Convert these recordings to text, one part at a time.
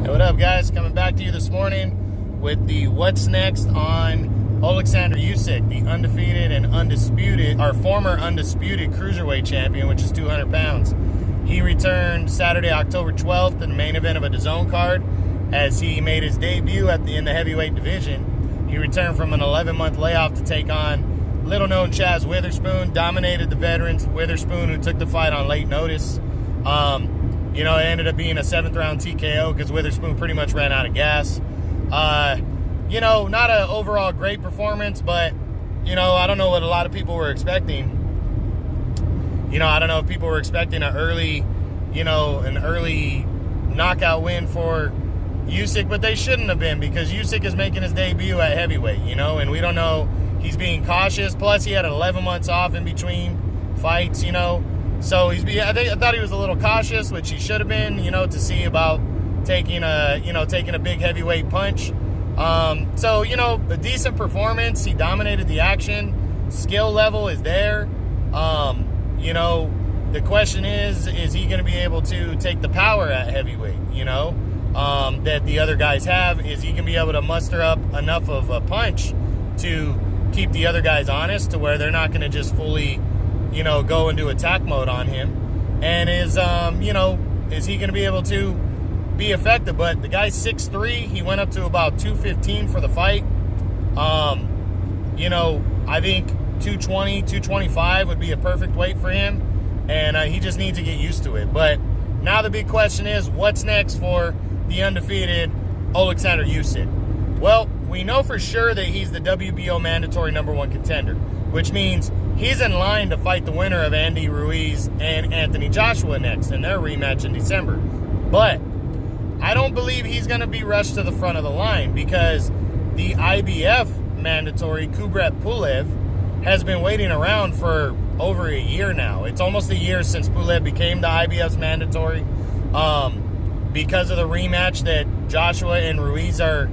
Hey, what up, guys? Coming back to you this morning with the what's next on Alexander Usyk, the undefeated and undisputed, our former undisputed cruiserweight champion, which is 200 pounds. He returned Saturday, October 12th in the main event of a DAZN card as he made his debut in the heavyweight division. He returned from an 11-month layoff to take on little-known Chaz Witherspoon, dominated the veterans. Witherspoon, who took the fight on late notice. It ended up being a 7th-round TKO because Witherspoon pretty much ran out of gas. Not an overall great performance, but, I don't know what a lot of people were expecting. I don't know if people were expecting an early knockout win for Usyk, but they shouldn't have been because Usyk is making his debut at heavyweight, and we don't know. He's being cautious. Plus, he had 11 months off in between fights, So I thought he was a little cautious, which he should have been, to see about taking a big heavyweight punch. A decent performance. He dominated the action. Skill level is there. The question is he going to be able to take the power at heavyweight, that the other guys have? Is he going to be able to muster up enough of a punch to keep the other guys honest to where they're not going to just fully go into attack mode on him? And is he going to be able to be effective? But the guy's 6'3". He went up to about 215 for the fight. I think 220, 225 would be a perfect weight for him. And he just needs to get used to it. But now the big question is, what's next for the undefeated Alexander Usyk? Well, we know for sure that he's the WBO mandatory #1 contender, which means he's in line to fight the winner of Andy Ruiz and Anthony Joshua next in their rematch in December. But I don't believe he's going to be rushed to the front of the line because the IBF mandatory Kubrat Pulev has been waiting around for over a year now. It's almost a year since Pulev became the IBF's mandatory. Because of the rematch that Joshua and Ruiz are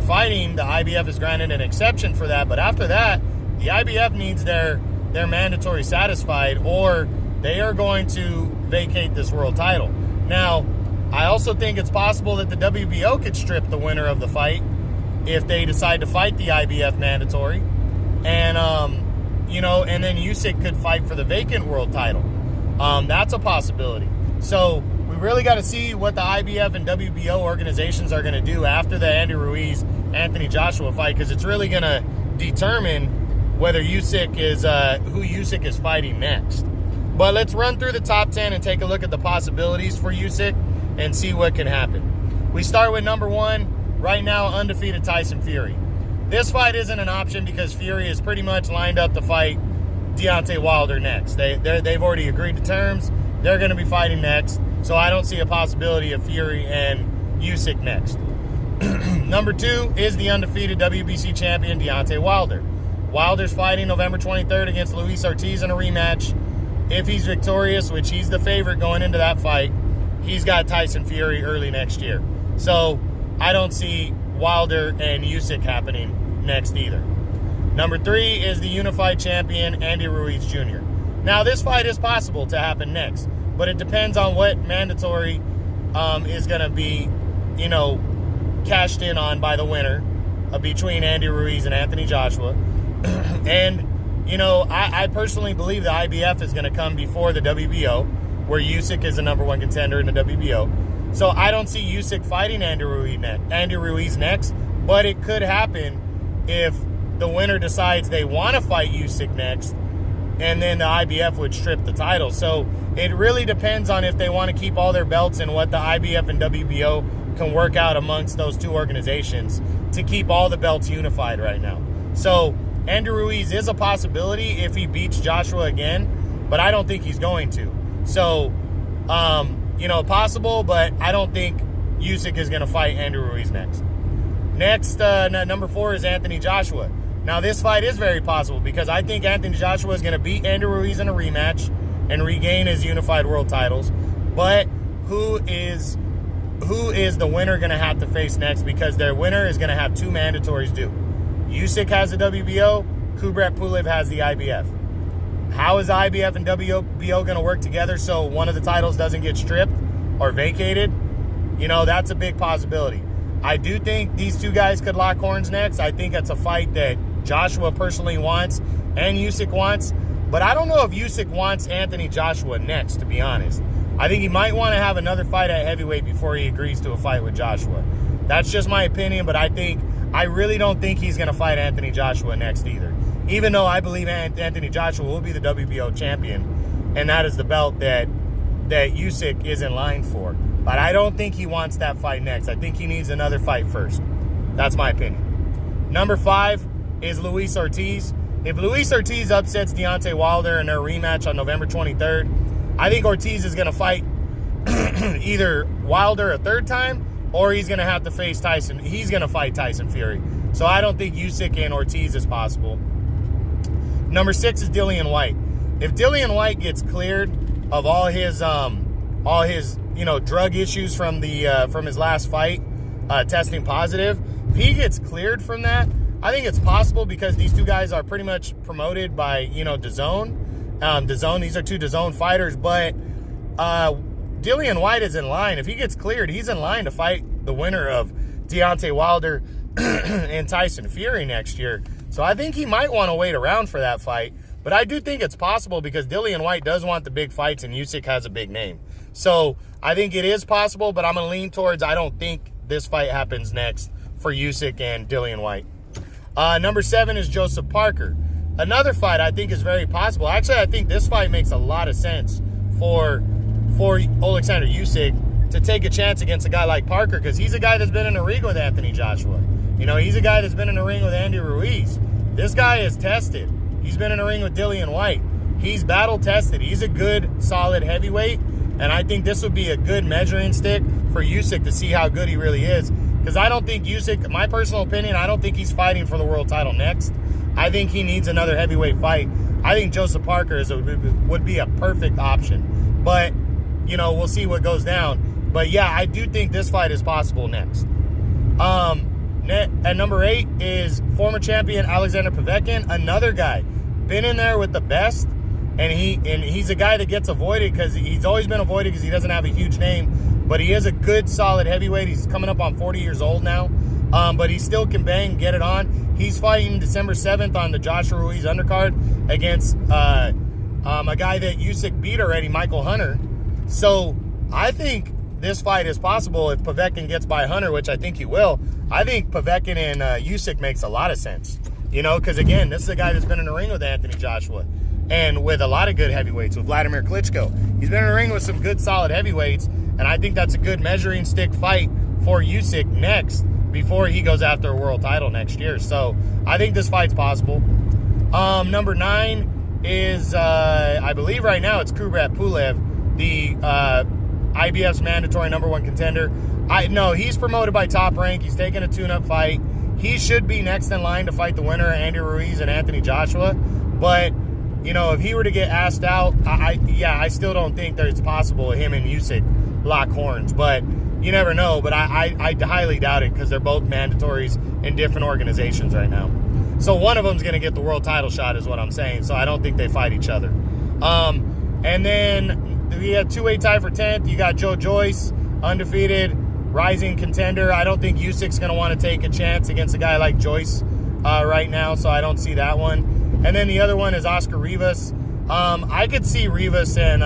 fighting, the IBF has granted an exception for that. But after that, the IBF needs their mandatory satisfied, or they are going to vacate this world title. Now, I also think it's possible that the WBO could strip the winner of the fight if they decide to fight the IBF mandatory. And, and then Usyk could fight for the vacant world title. That's a possibility. So we really got to see what the IBF and WBO organizations are going to do after the Andy Ruiz, Anthony Joshua fight, because it's really going to determine whether who Usyk is fighting next. But let's run through the top 10 and take a look at the possibilities for Usyk and see what can happen. We start with number 1, right now undefeated Tyson Fury. This fight isn't an option because Fury is pretty much lined up to fight Deontay Wilder next. They've already agreed to terms. They're going to be fighting next. So I don't see a possibility of Fury and Usyk next. Number 2 is the undefeated WBC champion Deontay Wilder. Wilder's fighting November 23rd against Luis Ortiz in a rematch. If he's victorious, which he's the favorite going into that fight, he's got Tyson Fury early next year. So I don't see Wilder and Usyk happening next either. Number 3 is the unified champion Andy Ruiz Jr. Now, this fight is possible to happen next, but it depends on what mandatory is going to be, cashed in on by the winner between Andy Ruiz and Anthony Joshua. And, I personally believe the IBF is going to come before the WBO, where Usyk is the #1 contender in the WBO. So I don't see Usyk fighting Andy Ruiz next, but it could happen if the winner decides they want to fight Usyk next, and then the IBF would strip the title. So it really depends on if they want to keep all their belts and what the IBF and WBO can work out amongst those two organizations to keep all the belts unified right now. So Andy Ruiz is a possibility if he beats Joshua again, but I don't think he's going to. So, possible, but I don't think Usyk is going to fight Andy Ruiz next. Next, number 4 is Anthony Joshua. Now, this fight is very possible because I think Anthony Joshua is going to beat Andy Ruiz in a rematch and regain his unified world titles. But who is the winner going to have to face next? Because their winner is going to have 2 mandatories due. Usyk has the WBO, Kubrat Pulev has the IBF. How is the IBF and WBO going to work together so one of the titles doesn't get stripped or vacated? You know, that's a big possibility. I do think these two guys could lock horns next. I think it's a fight that Joshua personally wants and Usyk wants. But I don't know if Usyk wants Anthony Joshua next, to be honest. I think he might want to have another fight at heavyweight before he agrees to a fight with Joshua. That's just my opinion, but I really don't think he's going to fight Anthony Joshua next either. Even though I believe Anthony Joshua will be the WBO champion, and that is the belt that Usyk is in line for. But I don't think he wants that fight next. I think he needs another fight first. That's my opinion. Number 5 is Luis Ortiz. If Luis Ortiz upsets Deontay Wilder in their rematch on November 23rd, I think Ortiz is going to fight either Wilder a third time, or he's going to have to face Tyson. He's going to fight Tyson Fury. So I don't think Usyk and Ortiz is possible. Number 6 is Dillian White. If Dillian White gets cleared of all his drug issues from his last fight, testing positive, if he gets cleared from that, I think it's possible because these two guys are pretty much promoted by DAZN. DAZN, these are two DAZN fighters, but Dillian White is in line. If he gets cleared, he's in line to fight the winner of Deontay Wilder and Tyson Fury next year. So I think he might want to wait around for that fight. But I do think it's possible because Dillian White does want the big fights and Usyk has a big name. So I think it is possible, but I'm going to lean towards I don't think this fight happens next for Usyk and Dillian White. Number 7 is Joseph Parker. Another fight I think is very possible. Actually, I think this fight makes a lot of sense for Alexander Usyk to take a chance against a guy like Parker because he's a guy that's been in the ring with Anthony Joshua. He's a guy that's been in the ring with Andy Ruiz. This guy is tested. He's been in the ring with Dillian White. He's battle tested. He's a good, solid heavyweight, and I think this would be a good measuring stick for Usyk to see how good he really is. Because I don't think Usyk, my personal opinion, I don't think he's fighting for the world title next. I think he needs another heavyweight fight. I think Joseph Parker would be a perfect option. But, we'll see what goes down. But, yeah, I do think this fight is possible next. At number 8 is former champion Alexander Povetkin, another guy. Been in there with the best, and he's a guy that gets avoided because he's always been avoided because he doesn't have a huge name. But he is a good, solid heavyweight. He's coming up on 40 years old now. But he still can bang, get it on. He's fighting December 7th on the Joshua Ruiz undercard against a guy that Usyk beat already, Michael Hunter. So I think this fight is possible if Povetkin gets by Hunter, which I think he will. I think Povetkin and Usyk makes a lot of sense. Because, again, this is a guy that's been in the ring with Anthony Joshua and with a lot of good heavyweights, with Vladimir Klitschko. He's been in the ring with some good, solid heavyweights, and I think that's a good measuring stick fight for Usyk next before he goes after a world title next year. So I think this fight's possible. Number 9 is, I believe right now it's Kubrat Pulev, the IBF's mandatory number 1 contender. No, he's promoted by Top Rank. He's taking a tune-up fight. He should be next in line to fight the winner, Andy Ruiz and Anthony Joshua. But, if he were to get asked out, I still don't think that it's possible him and Usyk lock horns. But you never know. But I highly doubt it because they're both mandatories in different organizations right now. So one of them's going to get the world title shot is what I'm saying. So I don't think they fight each other. And then we had 2-way tie for 10th. You got Joe Joyce, undefeated, rising contender. I don't think Usyk's going to want to take a chance against a guy like Joyce right now, so I don't see that one. And then the other one is Oscar Rivas. I could see Rivas and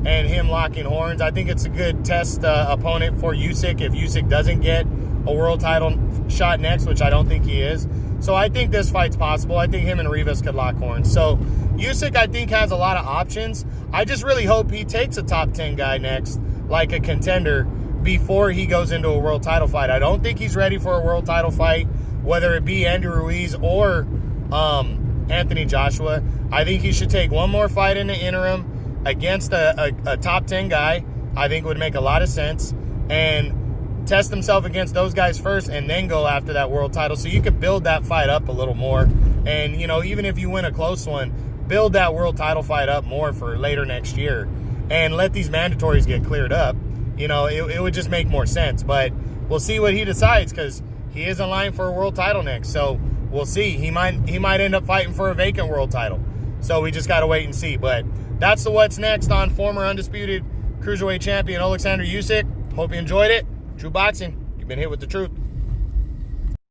him locking horns. I think it's a good test opponent for Usyk if Usyk doesn't get a world title shot next, which I don't think he is. So I think this fight's possible. I think him and Rivas could lock horns. So Usyk, I think, has a lot of options. I just really hope he takes a top 10 guy next, like a contender, before he goes into a world title fight. I don't think he's ready for a world title fight, whether it be Andy Ruiz or Anthony Joshua. I think he should take one more fight in the interim against a top 10 guy. I think it would make a lot of sense. And test himself against those guys first and then go after that world title. So you could build that fight up a little more. And, even if you win a close one, build that world title fight up more for later next year and let these mandatories get cleared up. It would just make more sense. But we'll see what he decides because he is in line for a world title next. So we'll see. He might end up fighting for a vacant world title. So we just got to wait and see. But that's the what's next on former undisputed Cruiserweight champion Alexander Usyk. Hope you enjoyed it. True boxing. You've been hit with the truth.